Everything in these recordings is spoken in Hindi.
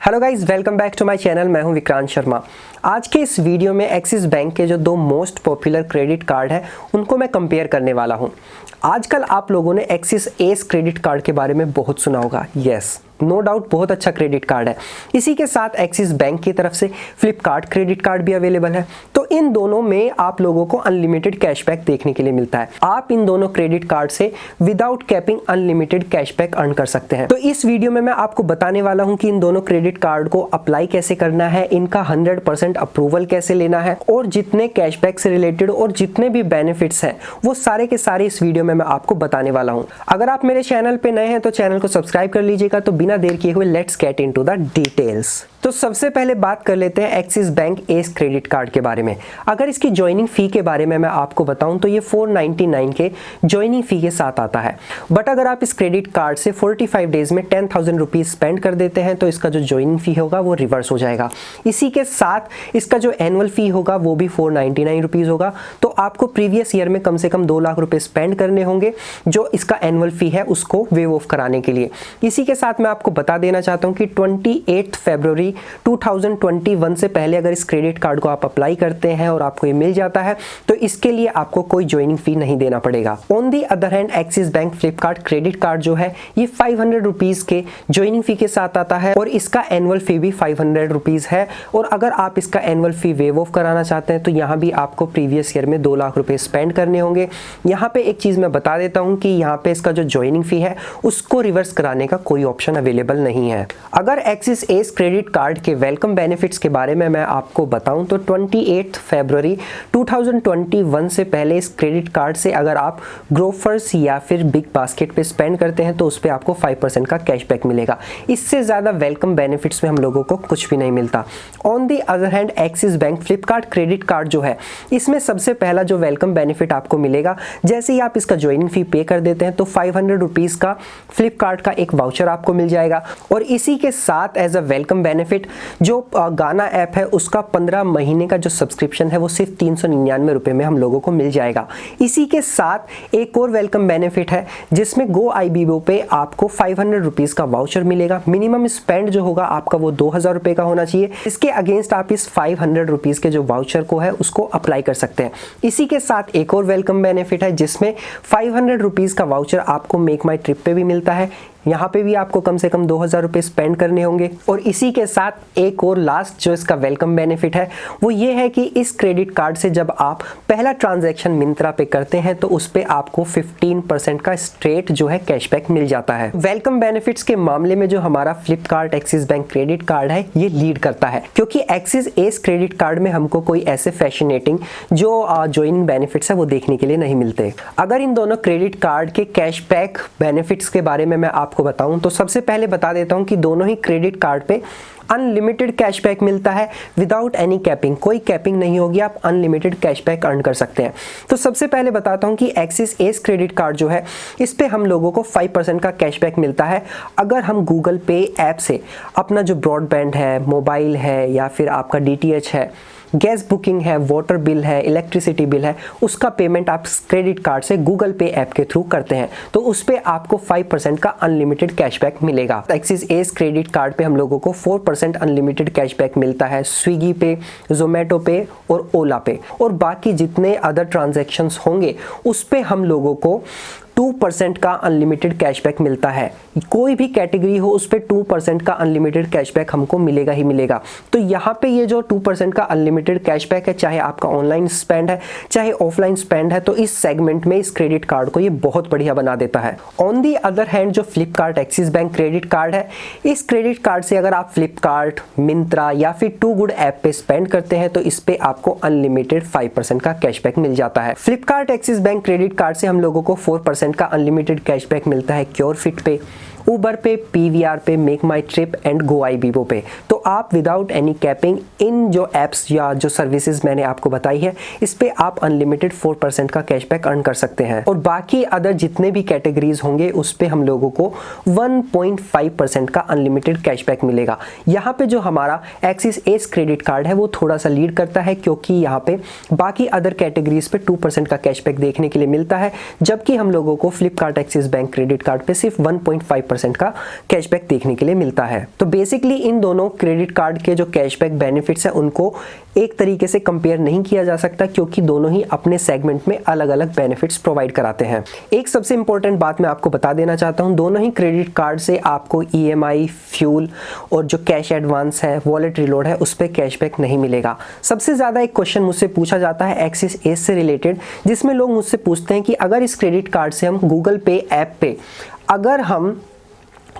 Hello guys, welcome back to my channel. मैं हूं विक्रांत शर्मा। आज के इस वीडियो में एक्सिस बैंक के जो दो मोस्ट पॉपुलर क्रेडिट कार्ड है उनको मैं कंपेयर करने वाला हूं। आजकल आप लोगों ने एक्सिस एस क्रेडिट कार्ड के बारे में बहुत सुना होगा। यस, नो डाउट बहुत अच्छा क्रेडिट कार्ड है। इसी के साथ एक्सिस बैंक की तरफ से फ्लिपकार्ट क्रेडिट कार्ड भी अवेलेबल है। तो इन दोनों में आप लोगों को अनलिमिटेड कैशबैक देखने के लिए मिलता है। आप इन दोनों क्रेडिट कार्ड से without capping unlimited cashback earn कर सकते हैं। तो इस वीडियो में मैं आपको बताने वाला हूं कि इन दोनों क्रेडिट कार्ड को अप्लाई कैसे करना है, इनका 100% अप्रूवल कैसे लेना है और जितने कैशबैक से रिलेटेड और जितने भी बेनिफिट्स हैं वो सारे के सारे इस वीडियो में मैं आपको बताने वाला हूं। अगर आप मेरे चैनल पे नए हैं तो चैनल को सब्सक्राइब कर लीजिएगा। तो बिना देर किए हुए let's get into the details. तो सबसे पहले बात कर लेते हैं axis bank S credit card के बारे में। अगर इसकी ज्वाइनिंग फी के बारे में मैं आपको बताऊं तो ये 499 के ज्वाइनिंग फी के साथ आता है। बट अगर आप इस क्रेडिट कार्ड से 45 डेज में 10,000 रुपीज स्पेंड कर देते हैं तो इसका जो ज्वाइनिंग फी होगा वो रिवर्स हो जाएगा। इसी के साथ इसका जो एनुअल फी होगा वो भी 499 रुपीज होगा। तो आपको प्रीवियस ईयर में कम से कम 2 लाख रुपए स्पेंड करने होंगे जो इसका एनुअल फी है उसको वेव ऑफ कराने के लिए। इसी के साथ मैं आपको बता देना चाहता हूं कि 28 फरवरी 2021 से पहले अगर इस क्रेडिट कार्ड को आप अप्लाई करते हैं और आपको ये मिल जाता है तो इसके लिए आपको कोई ज्वाइनिंग फी नहीं देना पड़ेगा। On the other hand axis bank Flipkart credit card जो है ये 500 रुपीज के ज्वाइनिंग फी के साथ आता है और इसका एनुअल फी भी 500 रुपीज है। और अगर आप इसका एनुअल फी वेव ऑफ कराना चाहते हैं तो यहाँ भी आपको प्रीवियस ईयर में 2 लाख रुपए स्पेंड करने होंगे। यहाँ पे एक चीज मैं बता देता हूँ कि यहाँ पे इसका जो ज्वाइनिंग फी है उसको रिवर्स कराने का कोई ऑप्शन अवेलेबल नहीं है। अगर एक्सिस एस क्रेडिट कार्ड के वेलकम बेनिफिट्स के बारे में मैं आपको बताऊं तो 28 फरवरी 2021 से पहले इस क्रेडिट कार्ड से अगर आप ग्रोफर्स या फिर बिग बास्केट पे स्पेंड करते हैं तो उस पे आपको 5% का कैशबैक मिलेगा। इससे ज़्यादा वेलकम बेनिफिट्स में हम लोगों को कुछ भी नहीं मिलता। On the other hand axis bank Flipkart credit card जो है इसमें सबसे पहला जो वेलकम बेनिफिट आपको मिलेगा, जैसे ही आप इसका ज्वाइनिंग फी पे कर देते हैं तो 500 रुपीज़ का फ्लिपकार्ट का एक वाउचर आपको मिल जाएगा। और इसी के साथ एज अ वेलकम बेनिफिट जो गाना ऐप है उसका 15 महीने का जो सब्सक्रिप्शन है वो सिर्फ 399 रुपए में हम लोगों को मिल जाएगा। इसी के साथ एक और वेलकम बेनिफिट है जिसमें गो आईबीबो पे आपको 500 रुपीज का वाउचर मिलेगा। मिनिमम स्पेंड जो होगा आपका वो 2000 रुपए का होना चाहिए। इसके अगेंस्ट आप इस 500 रुपीज के जो वाउचर को है उसको अप्लाई कर सकते हैं। इसी के साथ एक और वेलकम बेनिफिट है जिसमें 500 रुपीज का वाउचर आपको मेक माई ट्रिप पे भी मिलता है। यहाँ पे भी आपको कम से कम 2000 रुपए स्पेंड करने होंगे। और इसी के साथ एक और लास्ट जो इसका वेलकम बेनिफिट है वो ये है कि इस क्रेडिट कार्ड से जब आप पहला ट्रांजैक्शन मिंत्रा पे करते हैं तो उस पे आपको 15% का स्ट्रेट जो है कैशबैक मिल जाता है। वेलकम बेनिफिट्स के मामले में जो हमारा Flipkart axis bank credit card है ये लीड करता है, क्योंकि एक्सिस एस क्रेडिट कार्ड में हमको कोई ऐसे फैसिनेटिंग जो ज्वाइनिंग बेनिफिट्स है वो देखने के लिए नहीं मिलते। अगर इन दोनों क्रेडिट कार्ड के कैशबैक बेनिफिट्स के बारे में मैं आपको बताऊं तो सबसे पहले बता देता हूं कि दोनों ही क्रेडिट कार्ड पे अनलिमिटेड कैशबैक मिलता है विदाउट एनी कैपिंग। कोई कैपिंग नहीं होगी, आप अनलिमिटेड कैशबैक अर्न कर सकते हैं। तो सबसे पहले बताता हूं कि एक्सिस एस क्रेडिट कार्ड जो है इस पे हम लोगों को 5% का कैशबैक मिलता है अगर हम गूगल पे ऐप से अपना जो ब्रॉडबैंड है, मोबाइल है या फिर आपका डीटीएच है, गैस बुकिंग है, वाटर बिल है, इलेक्ट्रिसिटी बिल है, उसका पेमेंट आप क्रेडिट कार्ड से गूगल पे ऐप के थ्रू करते हैं तो उस पे आपको 5% का अनलिमिटेड कैशबैक मिलेगा। एक्सिस एस क्रेडिट कार्ड पे हम लोगों को 4% अनलिमिटेड कैशबैक मिलता है स्विगी पे, जोमेटो पे और ओला पे। और बाकी जितने अदर ट्रांजैक्शंस होंगे उस पे हम लोगों को 2% का अनलिमिटेड कैशबैक मिलता है। कोई भी कैटेगरी हो उस पे 2% का अनलिमिटेड कैशबैक हमको मिलेगा ही मिलेगा। तो यहाँ पे ये जो 2% का अनलिमिटेड कैशबैक है, चाहे आपका ऑनलाइन स्पेंड है चाहे ऑफलाइन स्पेंड है, तो इस सेगमेंट में इस क्रेडिट कार्ड को ये बहुत बढ़िया बना देता है। ऑन दी अदर हैंड जो Flipkart axis bank credit card है, इस क्रेडिट कार्ड से अगर आप फ्लिपकार्ट, मिंत्रा या फिर टू गुड ऐप पे स्पेंड करते हैं तो इस पे आपको अनलिमिटेड 5% का कैशबैक मिल जाता है। Flipkart axis bank credit card से हम लोगों को 4% का अनलिमिटेड कैशबैक मिलता है क्योर फिट पे, उबर पे, पीवीआर पे, make my trip and go ibibo पे। तो आप विदाउट एनी कैपिंग इन जो एप्स या जो सर्विसेज मैंने आपको बताई है इस पे आप अनलिमिटेड 4% का कैशबैक अर्न कर सकते हैं। और बाकी अदर जितने भी कैटेगरीज होंगे उस पे हम लोगों को 1.5% का अनलिमिटेड कैशबैक मिलेगा। यहाँ पे जो हमारा एक्सिस एस क्रेडिट कार्ड है वो थोड़ा सा लीड करता है, क्योंकि यहाँ पे बाकी अदर कैटेगरीज पे 2% का कैशबैक देखने के लिए मिलता है, जबकि हम लोगों को Flipkart axis bank credit card पे सिर्फ 1.5% 20% का कैशबैक देखने के लिए मिलता है। तो बेसिकली इन दोनों क्रेडिट कार्ड के जो कैशबैक बेनिफिट्स हैं उनको एक तरीके से कंपेयर नहीं किया जा सकता, क्योंकि दोनों ही अपने सेगमेंट में अलग अलग बेनिफिट्स प्रोवाइड कराते हैं। एक सबसे इंपॉर्टेंट बात मैं आपको बता देना चाहता हूं, दोनों ही क्रेडिट कार्ड से आपको EMI, फ्यूल और जो कैश एडवांस है, वॉलेट रिलोड है, उस पर कैशबैक नहीं मिलेगा। सबसे ज़्यादा एक क्वेश्चन मुझसे पूछा जाता है एक्सिस एस से रिलेटेड, जिसमें लोग मुझसे पूछते हैं कि अगर इस क्रेडिट कार्ड से हम गूगल पे ऐप पे अगर हम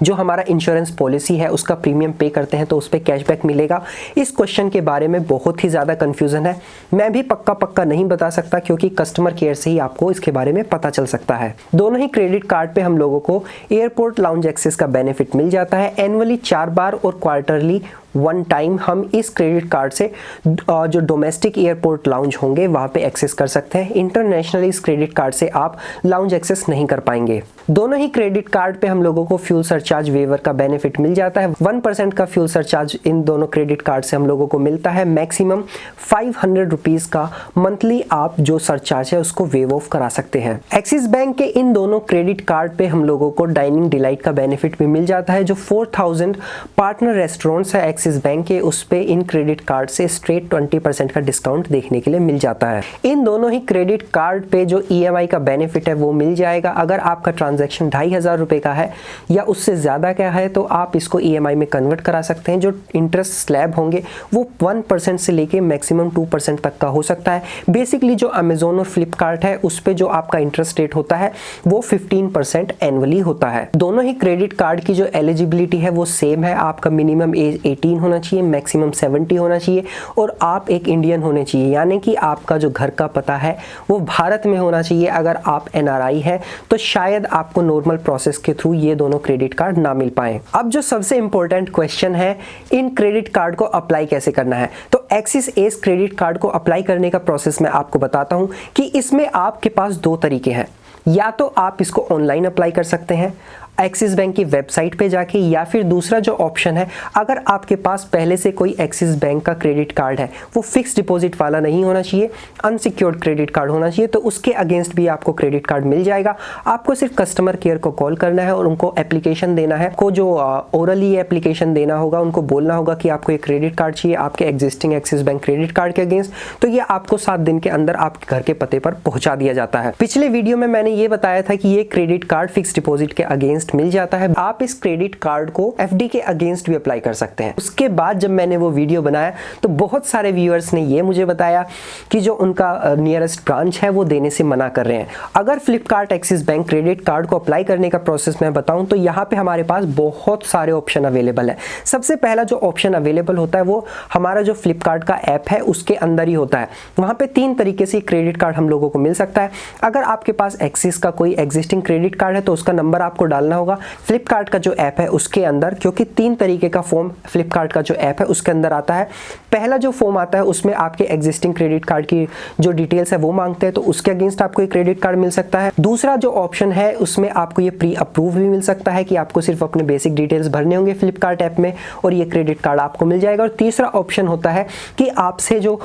जो हमारा इंश्योरेंस पॉलिसी है उसका प्रीमियम पे करते हैं तो उस पर कैशबैक मिलेगा। इस क्वेश्चन के बारे में बहुत ही ज़्यादा कन्फ्यूज़न है। मैं भी पक्का नहीं बता सकता, क्योंकि कस्टमर केयर से ही आपको इसके बारे में पता चल सकता है। दोनों ही क्रेडिट कार्ड पे हम लोगों को एयरपोर्ट लाउंज एक्सेस का बेनिफिट मिल जाता है। एनुअली 4 बार और क्वार्टरली 1 टाइम हम इस क्रेडिट कार्ड से जो डोमेस्टिक एयरपोर्ट लाउंज होंगे वहाँ पे एक्सेस कर सकते हैं। इंटरनेशनली इस क्रेडिट कार्ड से आप लाउंज एक्सेस नहीं कर पाएंगे। दोनों ही क्रेडिट कार्ड पे हम लोगों को फ्यूल सरचार्ज वेवर का बेनिफिट मिल जाता है। 1% का फ्यूल सरचार्ज इन दोनों क्रेडिट कार्ड से हम लोगों को मिलता है। मैक्सिमम 500 रुपीज़ का मंथली आप जो सरचार्ज है उसको वेव ऑफ करा सकते हैं। एक्सिस बैंक के इन दोनों क्रेडिट कार्ड पे हम लोगों को डाइनिंग डिलाइट का बेनिफिट भी मिल जाता है। जो 4000 पार्टनर रेस्टोरेंट्स है एक्सिस बैंक के, उस पे इन क्रेडिट कार्ड से स्ट्रेट 20% का डिस्काउंट देखने के लिए मिल जाता है। इन दोनों ही क्रेडिट कार्ड पे जो EMI का बेनिफिट है वो मिल जाएगा। अगर आपका ट्रांजैक्शन 2500 रुपये का है या उससे ज़्यादा का है तो आप इसको EMI में कन्वर्ट करा सकते हैं। जो इंटरेस्ट स्लैब होंगे वो 1% से लेके मैक्सिमम 2% तक का हो सकता है। बेसिकली जो अमेजोन और फ्लिपकार्ट है उस पे जो आपका इंटरेस्ट रेट होता है वो 15% एनुअली होता है। दोनों ही क्रेडिट कार्ड की जो एलिजिबिलिटी है वो सेम है। आपका मिनिमम एज 18 होना चाहिए, मैक्सिमम 70 होना चाहिए और आप एक इंडियन होने चाहिए, यानी कि आपका जो घर का पता है वो भारत में होना चाहिए। अगर आप NRI है तो शायद आपको नॉर्मल प्रोसेस के थ्रू ये दोनों क्रेडिट कार्ड ना मिल पाए। अब जो सबसे इंपॉर्टेंट क्वेश्चन है, इन क्रेडिट कार्ड को अप्लाई कैसे करना है। तो एक्सिस एस क्रेडिट कार्ड को अप्लाई करने का प्रोसेस मैं आपको बताता हूं कि इसमें आपके पास 2 तरीके हैं। या तो आप इसको ऑनलाइन अप्लाई कर सकते हैं एक्सिस बैंक की वेबसाइट पे जाके, या फिर दूसरा जो ऑप्शन है, अगर आपके पास पहले से कोई एक्सिस बैंक का क्रेडिट कार्ड है, वो फिक्स डिपॉजिट वाला नहीं होना चाहिए, अनसिक्योर्ड क्रेडिट कार्ड होना चाहिए, तो उसके अगेंस्ट भी आपको क्रेडिट कार्ड मिल जाएगा। आपको सिर्फ कस्टमर केयर को कॉल करना है और उनको एप्लीकेशन देना है। को जो ओरली एप्लीकेशन देना होगा, उनको बोलना होगा कि आपको एक क्रेडिट कार्ड चाहिए आपके existing axis bank credit card के अगेंस्ट, तो ये आपको 7 दिन के अंदर आपके घर के पते पर पहुंचा दिया जाता है। पिछले वीडियो में मैंने ये बताया था कि ये क्रेडिट कार्ड फिक्स डिपॉजिट के अगेंस्ट मिल जाता है। आप इस क्रेडिट कार्ड को FD के अगेंस्ट भी अप्लाई कर सकते हैं। उसके बाद जब मैंने वो वीडियो बनाया तो बहुत सारे व्यूअर्स ने ये मुझे बताया कि जो उनका नियरेस्ट ब्रांच है वो देने से मना कर रहे हैं। अगर Flipkart axis bank credit card को अप्लाई करने का प्रोसेस मैं बताऊं तो यहाँ पे हमारे पास बहुत सारे ऑप्शन अवेलेबल है। सबसे पहला जो ऑप्शन अवेलेबल होता है वो हमारा जो फ्लिपकार्ट का ऐप है उसके अंदर ही होता है। वहाँ पे 3 तरीके से क्रेडिट कार्ड हम लोगों को मिल सकता है। अगर आपके पास एक्सिस का कोई एग्जिस्टिंग क्रेडिट कार्ड है तो उसका नंबर आपको डालना होगा फ्लिपकार्ट का जो ऐप है उसके अंदर, क्योंकि 3 तरीके का फॉर्म फ्लिपकार्ट का जो ऐप है उसके अंदर आता है। पहला जो फॉर्म आता है उसमें आपके एग्जिस्टिंग क्रेडिट कार्ड की जो डिटेल्स है वो मांगते हैं, तो उसके अगेंस्ट आपको एक क्रेडिट कार्ड मिल सकता है। दूसरा जो ऑप्शन है उसमें आपको ये प्री अप्रूव भी मिल सकता है कि आपको सिर्फ अपने बेसिक डिटेल्स भरने होंगे फ्लिपकार्ट ऐप में और ये क्रेडिट कार्ड आपको मिल जाएगा। और तीसरा ऑप्शन होता है कि आपसे जो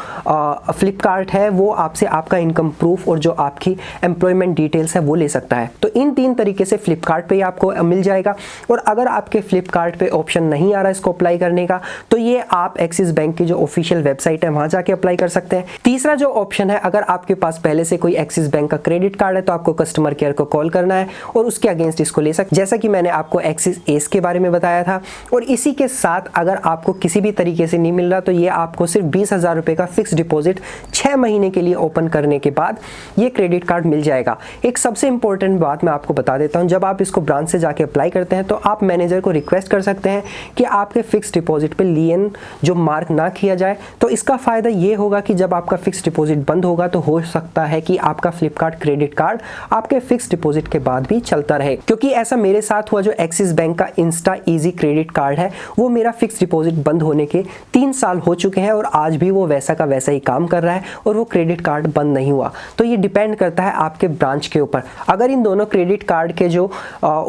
फ्लिपकार्ट है वो आपसे आपका इनकम प्रूफ और जो आपकी एम्प्लॉयमेंट डिटेल्स है वो ले सकता है। तो इन 3 तरीके से फ्लिपकार्ट पे आपको मिल जाएगा। और अगर आपके फ्लिपकार्ट पे ऑप्शन नहीं आ रहा है इसको अप्लाई करने का, तो ये आप एक्सिस बैंक की जो ऑफिशियल वेबसाइट है वहां जाके अप्लाई कर सकते हैं। तीसरा जो ऑप्शन है, अगर आपके पास पहले से कोई एक्सिस बैंक का क्रेडिट कार्ड है तो आपको कस्टमर केयर को कॉल करना है और उसके अगेंस्ट इसको ले सकते, जैसा कि मैंने आपको एक्सिस एस के बारे में बताया था। और इसी के साथ अगर आपको किसी भी तरीके से नहीं मिल रहा तो ये आपको सिर्फ 20,000 रुपए का फिक्स डिपॉजिट 6 महीने के लिए ओपन करने के बाद ये क्रेडिट कार्ड मिल जाएगा। एक सबसे इंपॉर्टेंट बात मैं आपको बता देता हूं, जब आप इसको ब्रांच से जाके अप्लाई करते हैं तो आप मैनेजर को रिक्वेस्ट कर सकते हैं कि आपके फिक्स डिपॉजिट पे लियन जो मार्क ना किया जाए। तो इसका फायदा ये होगा कि जब आपका फिक्स डिपॉजिट बंद होगा तो हो सकता है कि आपका फ्लिपकार्ट क्रेडिट कार्ड आपके फिक्स डिपॉजिट के बाद भी चलता रहे, क्योंकि ऐसा मेरे साथ हुआ। जो एक्सिस बैंक का इंस्टा इजी क्रेडिट कार्ड है वो मेरा फिक्स डिपॉजिट बंद होने के 3 साल हो चुके हैं और आज भी वो वैसा का वैसा ही काम कर रहा है और वो क्रेडिट कार्ड बंद नहीं हुआ। तो ये डिपेंड करता है आपके ब्रांच के ऊपर। अगर इन दोनों क्रेडिट कार्ड के जो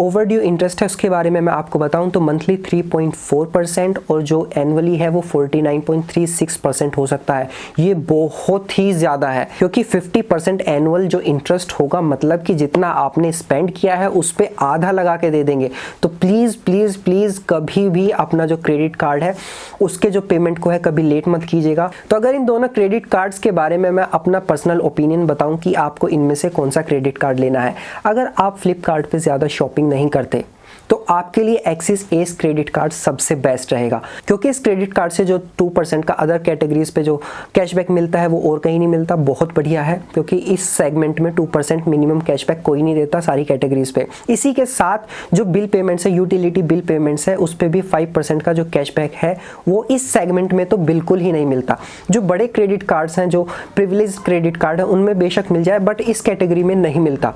ओवरड्यू इंटरेस्ट है उसके बारे में मैं आपको बताऊं तो मंथली 3.4% और जो एनुअली है वो 49.36% हो सकता है। ये बहुत ही ज़्यादा है क्योंकि 50% एनुअल जो इंटरेस्ट होगा, मतलब कि जितना आपने स्पेंड किया है उस पर आधा लगा के दे देंगे। तो प्लीज़ प्लीज़ प्लीज़ कभी भी अपना जो क्रेडिट कार्ड है उसके जो पेमेंट को है कभी लेट मत कीजिएगा। तो अगर इन दोनों क्रेडिट कार्ड्स के बारे में मैं अपना पर्सनल ओपिनियन बताऊं कि आपको इनमें से कौन सा क्रेडिट कार्ड लेना है, अगर आप फ्लिपकार्ट पे ज़्यादा शॉपिंग नहीं करते तो आपके लिए एक्सिस एस क्रेडिट कार्ड सबसे बेस्ट रहेगा, क्योंकि इस क्रेडिट कार्ड से जो 2% का अदर कैटेगरीज पे जो कैशबैक मिलता है वो और कहीं नहीं मिलता। बहुत बढ़िया है क्योंकि इस सेगमेंट में 2% मिनिमम कैशबैक कोई नहीं देता सारी कैटेगरीज पे। इसी के साथ जो बिल पेमेंट्स है, यूटिलिटी बिल पेमेंट्स है, उस पर भी 5% का जो कैशबैक है वो इस सेगमेंट में तो बिल्कुल ही नहीं मिलता। जो बड़े क्रेडिट कार्ड्स हैं, जो प्रिविलेज क्रेडिट कार्ड है, उनमें बेशक मिल जाए बट इस कैटेगरी में नहीं मिलता।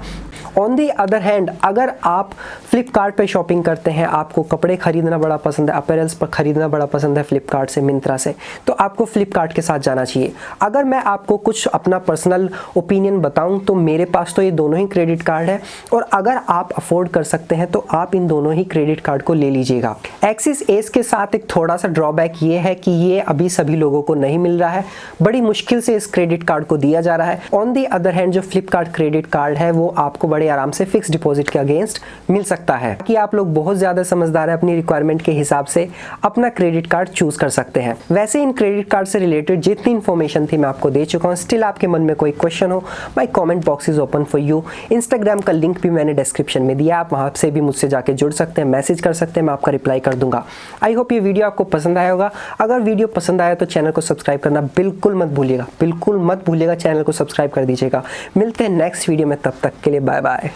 ऑन दी अदर हैंड अगर आप फ्लिपकार्ट पे शॉपिंग करते हैं, आपको कपड़े खरीदना बड़ा पसंद है, अपैरल्स पर खरीदना बड़ा पसंद है फ्लिपकार्ट से, मिंत्रा से, तो आपको फ्लिपकार्ट के साथ जाना चाहिए। अगर मैं आपको कुछ अपना पर्सनल ओपिनियन बताऊं तो मेरे पास तो ये दोनों ही क्रेडिट कार्ड है और अगर आप अफोर्ड कर सकते हैं तो आप इन दोनों ही क्रेडिट कार्ड को ले लीजिएगा। एक्सिस एस के साथ एक थोड़ा सा ड्रॉबैक ये है कि ये अभी सभी लोगों को नहीं मिल रहा है, बड़ी मुश्किल से इस क्रेडिट कार्ड को दिया जा रहा है। ऑन दी अदर हैंड जो फ्लिपकार्ट क्रेडिट कार्ड है वो आपको बड़े आराम से फिक्स डिपॉजिट के अगेंस्ट मिल सकता है कि आप लोग बहुत ज़्यादा समझदार है, अपनी रिक्वायरमेंट के हिसाब से अपना क्रेडिट कार्ड चूज कर सकते हैं। वैसे इन क्रेडिट कार्ड से रिलेटेड जितनी इन्फॉर्मेशन थी मैं आपको दे चुका हूँ। स्टिल आपके मन में कोई क्वेश्चन हो, my comment box is open for you. Instagram का लिंक भी मैंने डिस्क्रिप्शन में दिया, आप वहाँ से भी मुझसे जाके जुड़ सकते हैं, मैसेज कर सकते हैं, मैं आपका रिप्लाई कर दूंगा। आई होप ये वीडियो आपको पसंद आया होगा। अगर वीडियो पसंद आया तो चैनल को सब्सक्राइब करना बिल्कुल मत भूलिएगा, बिल्कुल मत भूलिएगा, चैनल को सब्सक्राइब कर दीजिएगा। मिलते हैं नेक्स्ट वीडियो में, तब तक के लिए बाय बाय।